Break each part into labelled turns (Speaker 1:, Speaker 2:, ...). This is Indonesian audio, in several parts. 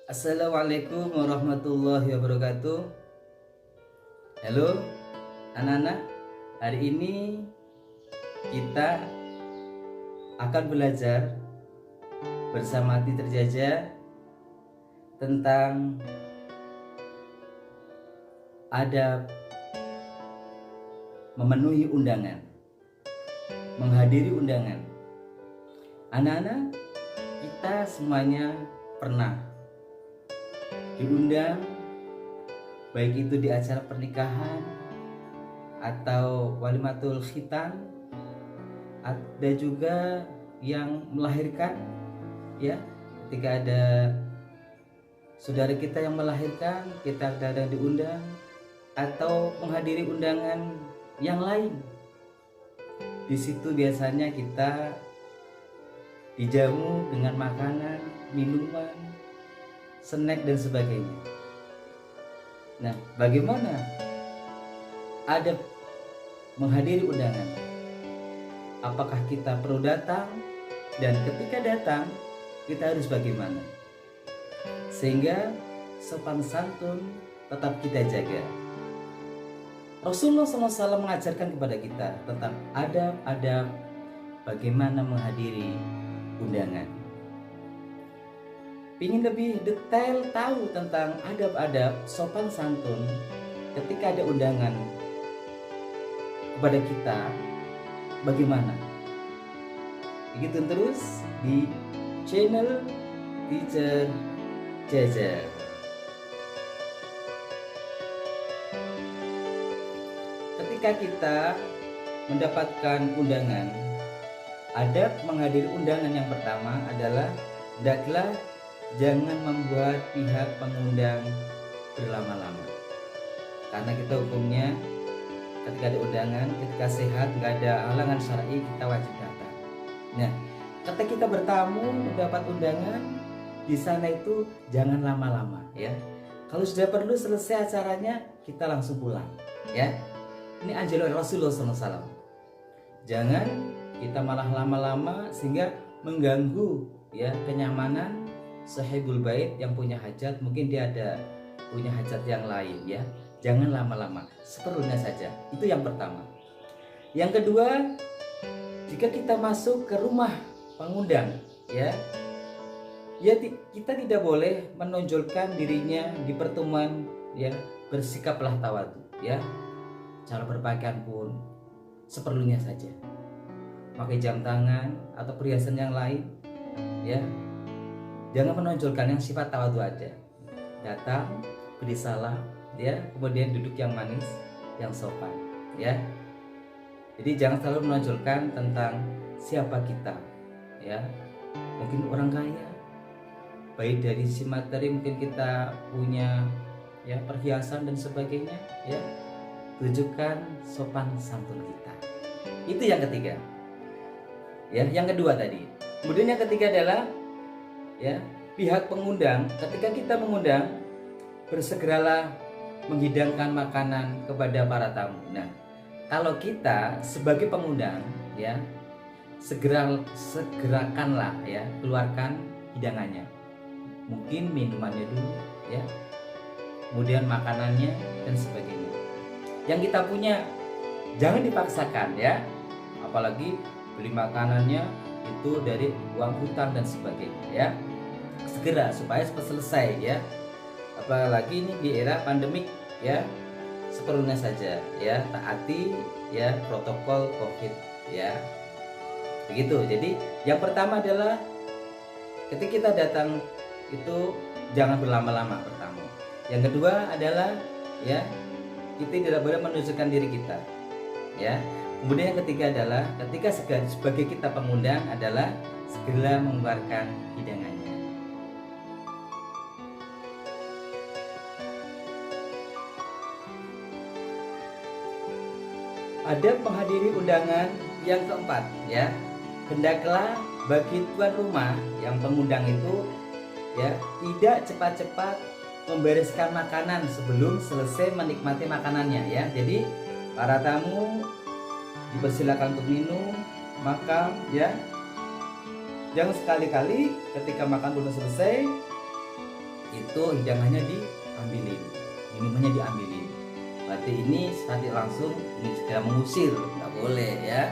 Speaker 1: Assalamualaikum warahmatullahi wabarakatuh. Halo anak-anak, hari ini kita akan belajar bersama Teacher Jaja tentang adab memenuhi undangan, menghadiri undangan. Anak-anak, kita semuanya pernah diundang, baik itu di acara pernikahan atau walimatul khitan, ada juga yang melahirkan, ya, ketika ada saudara kita yang melahirkan, kita kadang diundang, atau menghadiri undangan yang lain. Di situ biasanya kita dijamu dengan makanan, minuman, snack dan sebagainya. Nah, bagaimana adab menghadiri undangan? Apakah kita perlu datang? Dan ketika datang, kita harus bagaimana? Sehingga sopan santun tetap kita jaga. Rasulullah SAW mengajarkan kepada kita tentang adab-adab bagaimana menghadiri undangan. Ingin lebih detail tahu tentang adab-adab sopan santun ketika ada undangan kepada kita, bagaimana? Ikutin terus di channel Teacher Jaja. Ketika kita mendapatkan undangan, adab menghadiri undangan yang pertama adalah hendaklah jangan membuat pihak pengundang berlama-lama. Karena kita hukumnya ketika ada undangan, ketika sehat, nggak ada halangan syar'i, kita wajib datang. Nah, ketika kita bertamu mendapat undangan di sana itu jangan lama-lama, ya. Kalau sudah perlu selesai acaranya, kita langsung pulang, ya. Ini anjuran Rasulullah SAW. Jangan kita malah lama-lama sehingga mengganggu, ya, kenyamanan sahibul bait yang punya hajat. Mungkin dia ada punya hajat yang lain, ya. Jangan lama-lama, seperlunya saja. Itu yang pertama. Yang kedua, jika kita masuk ke rumah pengundang, ya, kita tidak boleh menonjolkan dirinya di pertemuan, ya. Bersikaplah tawadu, ya. Cara berpakaian pun seperlunya saja. Pakai jam tangan atau perhiasan yang lain, ya. Jangan menonjolkan yang sifat tawadu aja. Datang, beri salam, ya, kemudian duduk yang manis, yang sopan, ya. Jadi jangan selalu menonjolkan tentang siapa kita, ya. Mungkin orang kaya, baik dari sisi materi, mungkin kita punya, ya, perhiasan dan sebagainya, ya. Tunjukkan sopan santun kita. Itu yang ketiga. Ya, yang kedua tadi. Kemudian yang ketiga adalah, ya, pihak pengundang, ketika kita mengundang, bersegeralah menghidangkan makanan kepada para tamu. Nah, kalau kita sebagai pengundang, ya, segerakanlah, ya, keluarkan hidangannya. Mungkin minumannya dulu, ya, kemudian makanannya dan sebagainya. Yang kita punya jangan dipaksakan, ya, apalagi beli makanannya itu dari uang hutang dan sebagainya, ya. Segera supaya cepat selesai, ya. Apalagi ini di era pandemik, ya. Seperlunya saja, ya. Taati, ya, protokol Covid, ya. Begitu. Jadi yang pertama adalah ketika kita datang itu jangan berlama-lama pertama. Yang kedua adalah, ya, kita tidak boleh menunjukkan diri kita, ya. Kemudian yang ketiga adalah ketika sebagai kita pengundang adalah segera mengeluarkan hidangannya. Adab menghadiri undangan yang keempat, ya, hendaklah bagi tuan rumah yang pengundang itu, ya, tidak cepat-cepat membereskan makanan sebelum selesai menikmati makanannya, ya. Jadi para tamu dipersilakan untuk minum, makan, ya. Jangan sekali-kali ketika makan belum selesai itu hidangannya diambilin, minumannya diambilin. Berarti ini tadi langsung ini segera mengusir, nggak boleh ya.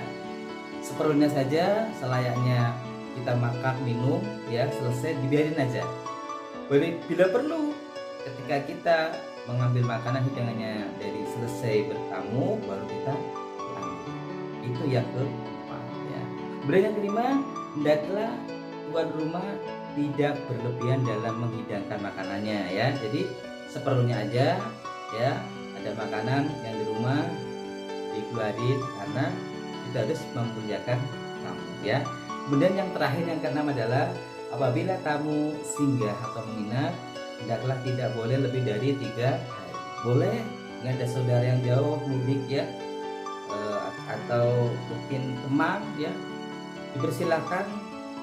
Speaker 1: Seperlunya saja, selayaknya kita makan minum ya, selesai dibiarin aja. Bila perlu ketika kita mengambil makanan hidangannya dari selesai bertamu baru kita ambil. Itu yang keempat ya. Kemudian yang kelima, hendaklah tuan rumah tidak berlebihan dalam menghidangkan makanannya ya. Jadi seperlunya aja ya. Ada makanan yang di rumah dikeluarin karena kita harus memuliakan tamu ya. Kemudian yang terakhir yang keenam adalah apabila tamu singgah atau menginap, hendaklah tidak boleh lebih dari 3 hari. Boleh nggak ada saudara yang jauh mudik ya, atau mungkin teman ya, dipersilakan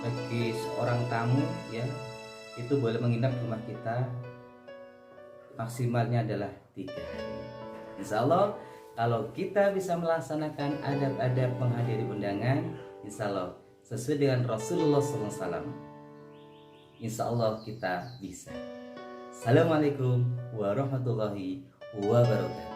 Speaker 1: bagi seorang tamu ya, itu boleh menginap di rumah kita, maksimalnya adalah 3 hari. Insya Allah kalau kita bisa melaksanakan adab-adab menghadiri undangan, insya Allah sesuai dengan Rasulullah SAW, insya Allah kita bisa. Assalamualaikum warahmatullahi wabarakatuh.